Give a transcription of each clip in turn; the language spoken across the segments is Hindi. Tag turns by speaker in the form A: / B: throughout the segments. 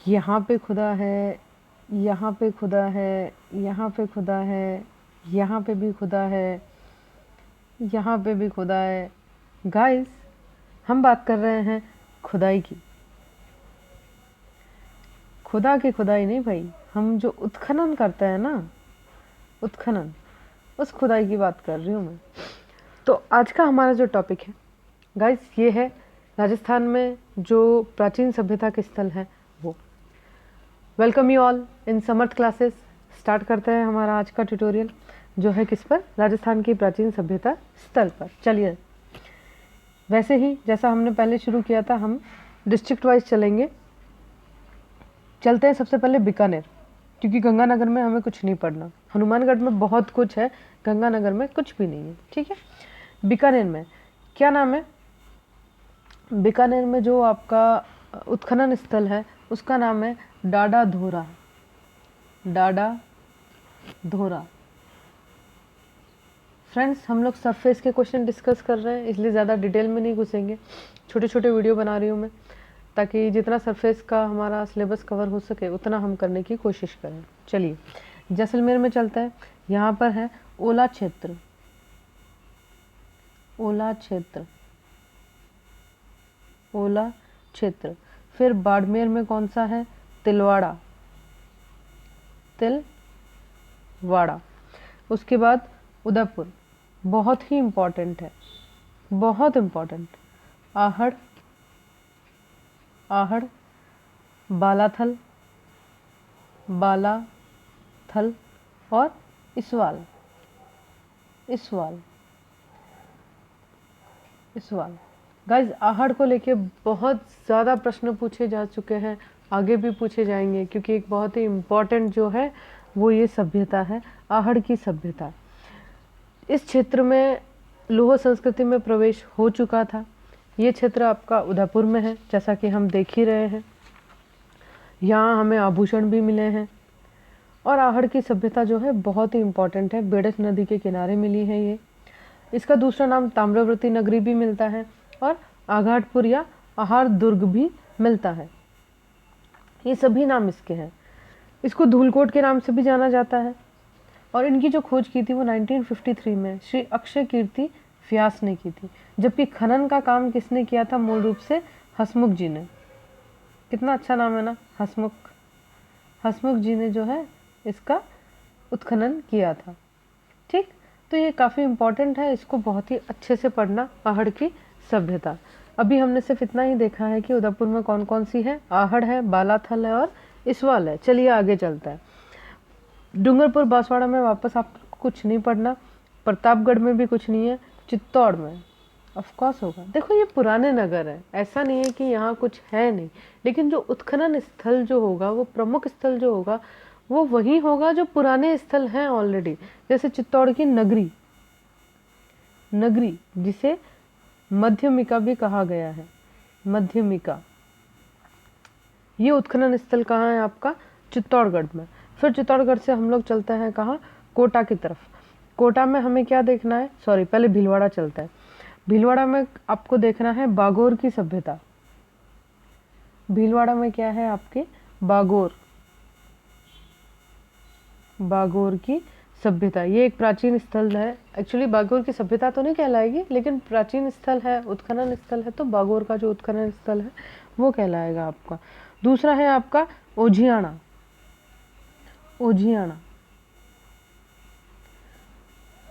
A: यहाँ पे खुदा है, यहाँ पे खुदा है, यहाँ पे खुदा है, यहाँ पे भी खुदा है, यहाँ पे भी खुदा है। गाइस, हम बात कर रहे हैं खुदाई की। खुदा की खुदाई नहीं भाई, हम जो उत्खनन करते हैं ना, उत्खनन, उस खुदाई की बात कर रही हूँ मैं। तो आज का हमारा जो टॉपिक है गाइस, ये है राजस्थान में जो प्राचीन सभ्यता के स्थल हैं वो। Welcome you all in Samarth classes. Start करते हैं हमारा आज का ट्यूटोरियल जो है किस पर, राजस्थान की प्राचीन सभ्यता स्थल पर। चलिए, वैसे ही जैसा हमने पहले शुरू किया था, हम डिस्ट्रिक्ट वाइज चलेंगे। चलते हैं सबसे पहले बीकानेर, क्योंकि गंगानगर में हमें कुछ नहीं पढ़ना। हनुमानगढ़ में बहुत कुछ है, गंगानगर में कुछ भी नहीं है, ठीक है। बीकानेर में क्या नाम है? बीकानेर में जो आपका उत्खनन स्थल है उसका नाम है डाडा धोरा। डाडा धोरा। फ्रेंड्स, हम लोग सरफेस के क्वेश्चन डिस्कस कर रहे हैं, इसलिए ज़्यादा डिटेल में नहीं घुसेंगे। छोटे छोटे वीडियो बना रही हूँ मैं, ताकि जितना सरफेस का हमारा सिलेबस कवर हो सके उतना हम करने की कोशिश करें। चलिए, जैसलमेर में चलता है। यहाँ पर है ओला क्षेत्र। ओला क्षेत्र, ओला क्षेत्र। फिर बाड़मेर में कौन सा है? तिलवाड़ा। तिलवाड़ा। उसके बाद उदयपुर, बहुत ही इम्पोर्टेंट है, बहुत इम्पोर्टेंट। आहड़, आहड़। बालाथल, बालाथल। और इसवाल, इसवाल, इसवाल। गाइज, आहड़ को लेके बहुत ज़्यादा प्रश्न पूछे जा चुके हैं, आगे भी पूछे जाएंगे, क्योंकि एक बहुत ही इम्पोर्टेंट जो है वो ये सभ्यता है, आहड़ की सभ्यता। इस क्षेत्र में लौह संस्कृति में प्रवेश हो चुका था। ये क्षेत्र आपका उदयपुर में है, जैसा कि हम देख ही रहे हैं। यहाँ हमें आभूषण भी मिले हैं। और आहड़ की सभ्यता जो है बहुत ही इम्पोर्टेंट है, बेडस नदी के किनारे मिली है ये। इसका दूसरा नाम ताम्रवर्ती नगरी भी मिलता है, और आघाटपुर या आहार दुर्ग भी मिलता है। ये सभी नाम इसके हैं। इसको धूलकोट के नाम से भी जाना जाता है। और इनकी जो खोज की थी वो 1953 में श्री अक्षय कीर्ति व्यास ने की थी, जबकि खनन का काम किसने किया था? मूल रूप से हसमुख जी ने। कितना अच्छा नाम है ना, हसमुख। हसमुख जी ने जो है इसका उत्खनन किया था, ठीक। तो ये काफ़ी इम्पोर्टेंट है, इसको बहुत ही अच्छे से पढ़ना, आहड़ की सभ्यता। अभी हमने सिर्फ इतना ही देखा है कि उदयपुर में कौन कौन सी है। आहड़ है, बालाथल है और इसवाल है। चलिए आगे चलता है। डूंगरपुर बांसवाड़ा में वापस आपको कुछ नहीं पढ़ना, प्रतापगढ़ में भी कुछ नहीं है, चित्तौड़ में ऑफकोर्स होगा। देखो, ये पुराने नगर है, ऐसा नहीं है कि यहाँ कुछ है नहीं, लेकिन जो उत्खनन स्थल जो होगा, वो प्रमुख स्थल जो होगा वो वही होगा जो पुराने स्थल हैं ऑलरेडी। जैसे चित्तौड़ की नगरी, नगरी जिसे मध्यमिका भी कहा गया है, मध्यमिका। ये उत्खनन स्थल कहाँ है आपका? चित्तौड़गढ़ में। फिर चित्तौड़गढ़ से हम लोग चलते हैं कहाँ? कोटा की तरफ। कोटा में हमें क्या देखना है? सॉरी, पहले भीलवाड़ा चलता है। भीलवाड़ा में आपको देखना है बागोर की सभ्यता। भीलवाड़ा में क्या है आपके? बागोर, बागोर की सभ्यता। ये एक प्राचीन स्थल है। एक्चुअली बागोर की सभ्यता तो नहीं कहलाएगी, लेकिन प्राचीन स्थल है, उत्खनन स्थल है, तो बागोर का जो उत्खनन स्थल है वो कहलाएगा आपका। दूसरा है आपका ओझियाना। ओझियाना,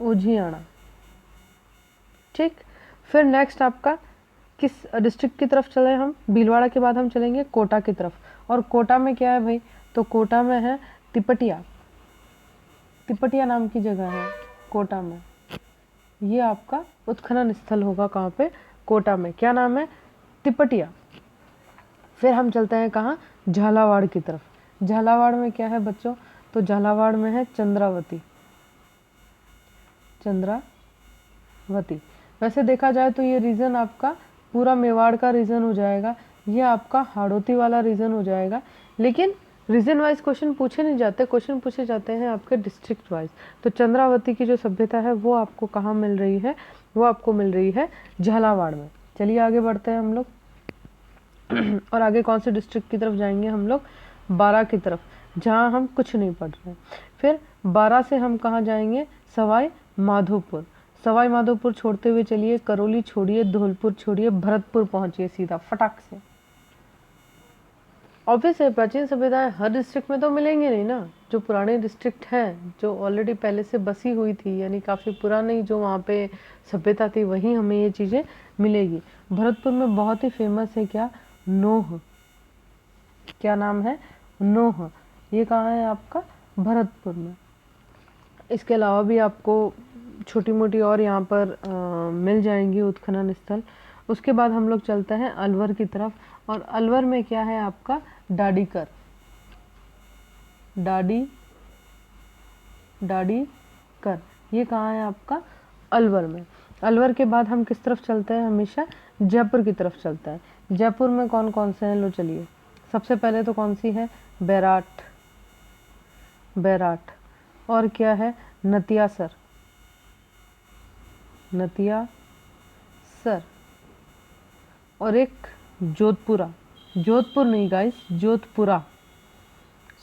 A: ओझियाना, ठीक। फिर नेक्स्ट आपका किस डिस्ट्रिक्ट की तरफ चले हम? भीलवाड़ा के बाद हम चलेंगे कोटा की तरफ। और कोटा में क्या है भाई? तो कोटा में है तिपटिया। तिपटिया नाम की जगह है कोटा में। ये आपका उत्खनन स्थल होगा कहाँ पे? कोटा में। क्या नाम है? तिपटिया। फिर हम चलते हैं कहाँ? झालावाड़ की तरफ। झालावाड़ में क्या है बच्चों? तो झालावाड़ में है चंद्रावती। चंद्रावती। वैसे देखा जाए तो ये रीजन आपका पूरा मेवाड़ का रीजन हो जाएगा, ये आपका हाड़ौती वाला रीजन हो जाएगा। लेकिन रीजन वाइज क्वेश्चन पूछे नहीं जाते, क्वेश्चन पूछे जाते हैं आपके डिस्ट्रिक्ट वाइज। तो चंद्रावती की जो सभ्यता है वो आपको कहाँ मिल रही है? वो आपको मिल रही है झालावाड़ में। चलिए आगे बढ़ते हैं हम लोग। और आगे कौन से डिस्ट्रिक्ट की तरफ जाएंगे हम लोग, बारां की तरफ, जहाँ हम कुछ नहीं पढ़ रहे। फिर बारां से हम कहाँ जाएंगे, सवाई माधोपुर। सवाई माधोपुर छोड़ते हुए चलिए, करौली छोड़िए, धौलपुर छोड़िए, भरतपुर पहुंचिए सीधा फटाक से। ऑब्वियस है, प्राचीन सभ्यताएं हर डिस्ट्रिक्ट में तो मिलेंगे नहीं ना। जो पुराने डिस्ट्रिक्ट हैं, जो ऑलरेडी पहले से बसी हुई थी, यानी काफ़ी पुरानी जो वहाँ पे सभ्यता थी, वहीं हमें ये चीज़ें मिलेगी। भरतपुर में बहुत ही फेमस है क्या, नोह। क्या नाम है, नोह। ये कहाँ है आपका, भरतपुर में। इसके अलावा भी आपको छोटी मोटी और यहाँ पर मिल जाएंगी उत्खनन स्थल। उसके बाद हम लोग चलते हैं अलवर की तरफ, और अलवर में क्या है आपका, डाडीकर। डाडीकर ये कहाँ है आपका, अलवर में। अलवर के बाद हम किस तरफ चलते हैं, हमेशा जयपुर की तरफ चलता है। जयपुर में कौन कौन से हैं, लो चलिए। सबसे पहले तो कौन सी है, बैराट। बैराट। और क्या है, नतियासर। नतियासर। और एक जोधपुरा। जोधपुर नहीं गाइस, जोधपुरा।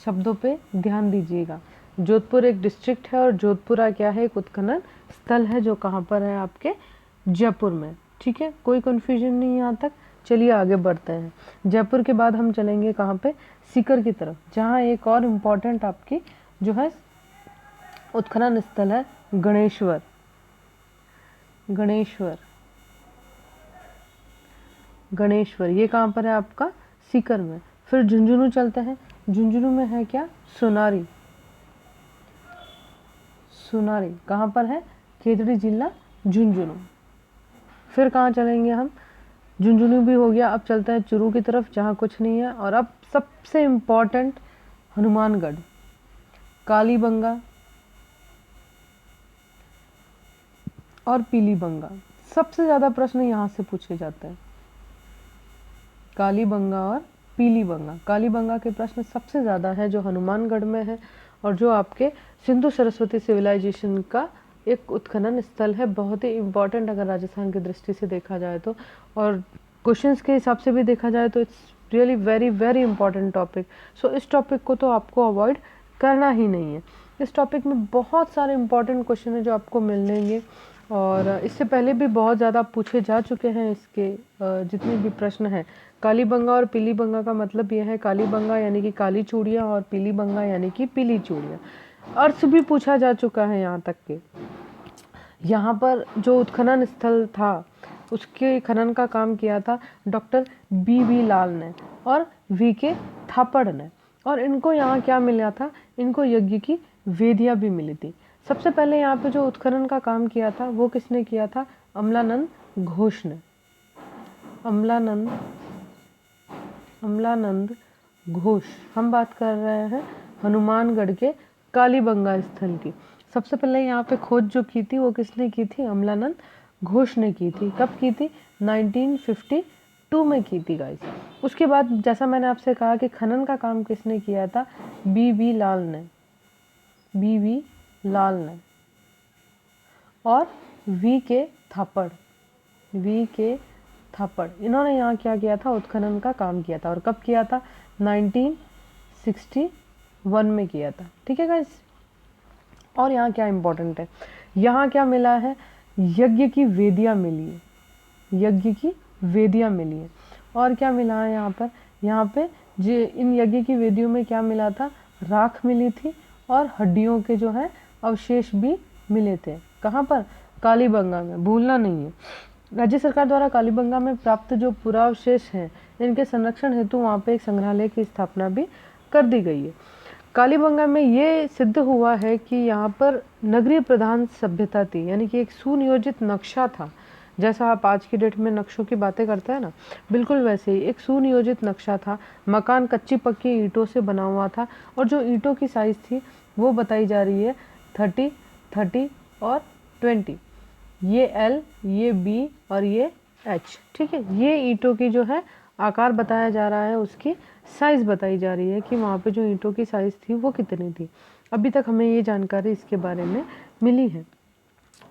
A: शब्दों पे ध्यान दीजिएगा। जोधपुर एक डिस्ट्रिक्ट है और जोधपुरा क्या है, एक उत्खनन स्थल है, जो कहाँ पर है, आपके जयपुर में। ठीक है, कोई कंफ्यूजन नहीं यहाँ तक। चलिए आगे बढ़ते हैं। जयपुर के बाद हम चलेंगे कहाँ पे, सीकर की तरफ, जहाँ एक और इम्पोर्टेंट आपकी जो है उत्खनन स्थल है, गणेश्वर। गणेश्वर। गणेश्वर ये कहाँ पर है आपका, सीकर में। फिर झुंझुनू चलते हैं। झुंझुनू में है क्या, सोनारी। सोनारी कहाँ पर है, खेतड़ी जिला झुंझुनू। फिर कहाँ चलेंगे हम, झुंझुनू भी हो गया। अब चलते हैं चुरू की तरफ, जहाँ कुछ नहीं है। और अब सबसे इम्पोर्टेंट, हनुमानगढ़, कालीबंगा और पीलीबंगा। सबसे ज़्यादा प्रश्न यहाँ से पूछे जाते हैं, कालीबंगा और पीलीबंगा। कालीबंगा के प्रश्न सबसे ज़्यादा है, जो हनुमानगढ़ में है, और जो आपके सिंधु सरस्वती सिविलाइजेशन का एक उत्खनन स्थल है। बहुत ही इम्पॉर्टेंट अगर राजस्थान की दृष्टि से देखा जाए तो, और क्वेश्चंस के हिसाब से भी देखा जाए तो it's really very very important topic. So इस टॉपिक को तो आपको अवॉइड करना ही नहीं है। इस टॉपिक में बहुत सारे इंपॉर्टेंट क्वेश्चन है जो आपको मिलेंगे, और इससे पहले भी बहुत ज़्यादा पूछे जा चुके हैं। इसके जितने भी प्रश्न हैं, कालीबंगा और पीलीबंगा का मतलब यह है, कालीबंगा यानी कि काली चूड़ियाँ, और पीलीबंगा यानी कि पीली चूड़ियाँ। अर्थ भी पूछा जा चुका है यहाँ तक के। यहाँ पर जो उत्खनन स्थल था, उसके खनन का काम किया था डॉक्टर बी लाल ने और वी.के. थापड़ ने। और इनको यहाँ क्या मिला था, इनको यज्ञ की वेदियाँ भी मिली थी। सबसे पहले यहाँ पे जो उत्खनन का काम किया था वो किसने किया था, अमलानंद घोष ने। अमलानंद घोष। हम बात कर रहे हैं हनुमानगढ़ के कालीबंगा स्थल की। सबसे पहले यहाँ पे खोज जो की थी वो किसने की थी, अमलानंद घोष ने की थी। कब की थी, 1952 में की थी गाइस। उसके बाद जैसा मैंने आपसे कहा कि खनन का काम किसने किया था, बी लाल ने और वी.के. थापड़। इन्होंने यहाँ क्या किया था, उत्खनन का काम किया था। और कब किया था, 1961 में किया था। ठीक है गाइस। और यहाँ क्या इम्पोर्टेंट है, यहाँ क्या मिला है, यज्ञ की वेदियाँ मिली है। और क्या मिला है यहाँ पे इन यज्ञ की वेदियों में क्या मिला था, राख मिली थी और हड्डियों के जो है अवशेष भी मिले थे। कहाँ पर, कालीबंगा में, भूलना नहीं है। राज्य सरकार द्वारा कालीबंगा में प्राप्त जो पुरावशेष हैं, इनके संरक्षण हेतु वहाँ पे एक संग्रहालय की स्थापना भी कर दी गई है। कालीबंगा में ये सिद्ध हुआ है कि यहाँ पर नगरीय प्रधान सभ्यता थी, यानी कि एक सुनियोजित नक्शा था। जैसा आप आज की डेट में नक्शों की बातें करते हैं ना, बिल्कुल वैसे ही एक सुनियोजित नक्शा था। मकान कच्ची पक्की ईंटों से बना हुआ था, और जो ईंटों की साइज़ थी वो बताई जा रही है 30, 30 और 20। ये L, ये B और ये H। ठीक है, ये ईंटों की जो है आकार बताया जा रहा है, उसकी साइज़ बताई जा रही है कि वहाँ पे जो ईंटों की साइज़ थी वो कितनी थी। अभी तक हमें ये जानकारी इसके बारे में मिली है।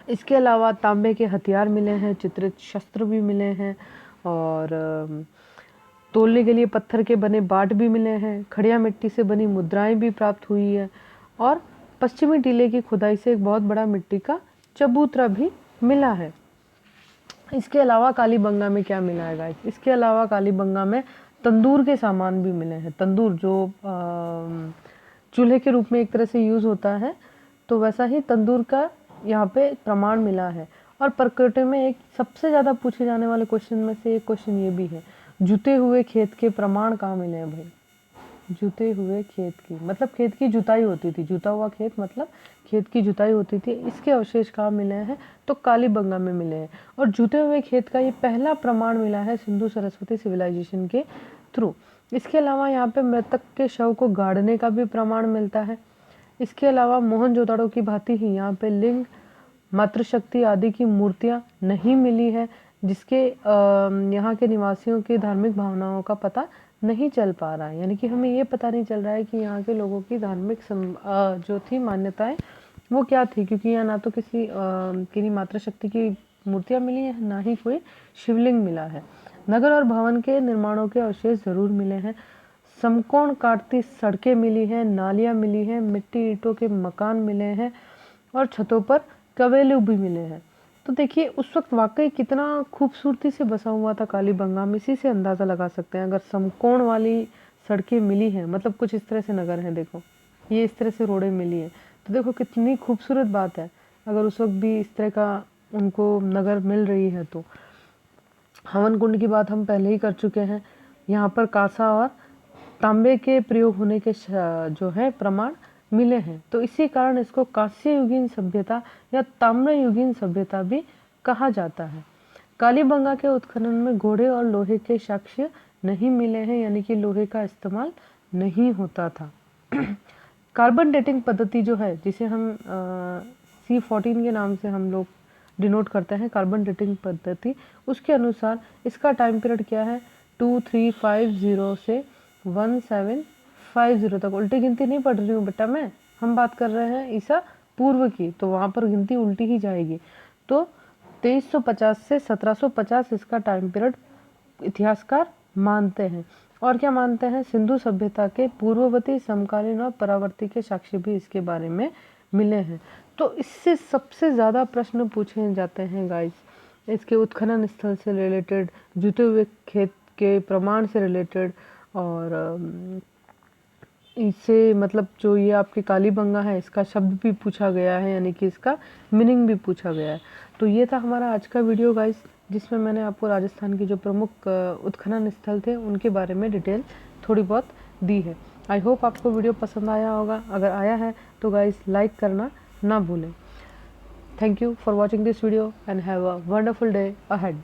A: इसके अलावा तांबे के हथियार मिले हैं, चित्रित शस्त्र भी मिले हैं, और तोलने के लिए पत्थर के बने बाट भी मिले हैं, खड़िया मिट्टी से बनी मुद्राएं भी प्राप्त हुई है और पश्चिमी टीले की खुदाई से एक बहुत बड़ा मिट्टी का चबूतरा भी मिला है। इसके अलावा कालीबंगा में क्या मिला है गाइस? इसके अलावा कालीबंगा में तंदूर के सामान भी मिले हैं। तंदूर जो चूल्हे के रूप में एक तरह से यूज़ होता है, तो वैसा ही तंदूर का यहाँ पे प्रमाण मिला है। और परकोटे में एक सबसे ज़्यादा पूछे जाने वाले क्वेश्चन में से एक क्वेश्चन ये भी है, जुते हुए खेत के प्रमाण कहाँ मिले हैं भाई? जुते हुए खेत की मतलब खेत की जुताई होती थी, जुता हुआ खेत मतलब खेत की जुताई होती थी। इसके अवशेष कहाँ मिले हैं? तो कालीबंगा में मिले हैं। और जुते हुए खेत का ये पहला प्रमाण मिला है सिंधु सरस्वती सिविलाइजेशन के थ्रू। इसके अलावा यहाँ पे मृतक के शव को गाड़ने का भी प्रमाण मिलता है। इसके अलावा मोहनजोदड़ो की भांति ही यहाँ पे लिंग, मातृशक्ति आदि की मूर्तियाँ नहीं मिली है, जिसके यहाँ के निवासियों की धार्मिक भावनाओं का पता नहीं चल पा रहा है। यानी कि हमें ये पता नहीं चल रहा है कि यहाँ के लोगों की धार्मिक जो थी मान्यताएं वो क्या थी, क्योंकि यहाँ ना तो किसी मातृशक्ति की मूर्तियाँ मिली हैं, ना ही कोई शिवलिंग मिला है। नगर और भवन के निर्माणों के अवशेष जरूर मिले हैं। समकोण काटती सड़कें मिली हैं, नालियाँ मिली हैं, मिट्टी ईंटों के मकान मिले हैं और छतों पर कवेलू भी मिले हैं। तो देखिए उस वक्त वाकई कितना खूबसूरती से बसा हुआ था कालीबंगा में, इसी से अंदाज़ा लगा सकते हैं। अगर समकोण वाली सड़कें मिली हैं, मतलब कुछ इस तरह से नगर हैं, देखो ये इस तरह से रोडें मिली हैं, तो देखो कितनी खूबसूरत बात है। अगर उस वक्त भी इस तरह का उनको नगर मिल रही है तो। हवन कुंड की बात हम पहले ही कर चुके हैं। यहाँ पर कांसा और तांबे के प्रयोग होने के जो है प्रमाण मिले हैं, तो इसी कारण इसको कांस्य युगीन सभ्यता या ताम्र युगीन सभ्यता भी कहा जाता है। कालीबंगा के उत्खनन में घोड़े और लोहे के साक्ष्य नहीं मिले हैं, यानी कि लोहे का इस्तेमाल नहीं होता था। कार्बन डेटिंग पद्धति जो है, जिसे हम C14 के नाम से हम लोग डिनोट करते हैं, कार्बन डेटिंग पद्धति, उसके अनुसार इसका टाइम पीरियड क्या है? 2350 से 1750 तक। उल्टी गिनती नहीं पढ़ रही हूँ बेटा मैं, हम बात कर रहे हैं ईसा पूर्व की, तो वहाँ पर गिनती उल्टी ही जाएगी। तो 2350 से 1750 इसका टाइम पीरियड इतिहासकार मानते हैं। और क्या मानते हैं? सिंधु सभ्यता के पूर्ववर्ती, समकालीन और परावर्ती के साक्ष्य भी इसके बारे में मिले हैं। तो इससे सबसे ज़्यादा प्रश्न पूछे जाते हैं गाइस, इसके उत्खनन स्थल से रिलेटेड, जुते हुए खेत के प्रमाण से रिलेटेड, और इससे मतलब जो ये आपके कालीबंगा है इसका शब्द भी पूछा गया है, यानी कि इसका मीनिंग भी पूछा गया है। तो ये था हमारा आज का वीडियो गाइस, जिसमें मैंने आपको राजस्थान के जो प्रमुख उत्खनन स्थल थे उनके बारे में डिटेल थोड़ी बहुत दी है। आई होप आपको वीडियो पसंद आया होगा। अगर आया है तो गाइस लाइक करना ना भूलें। Thank you for watching this video and have a wonderful day ahead.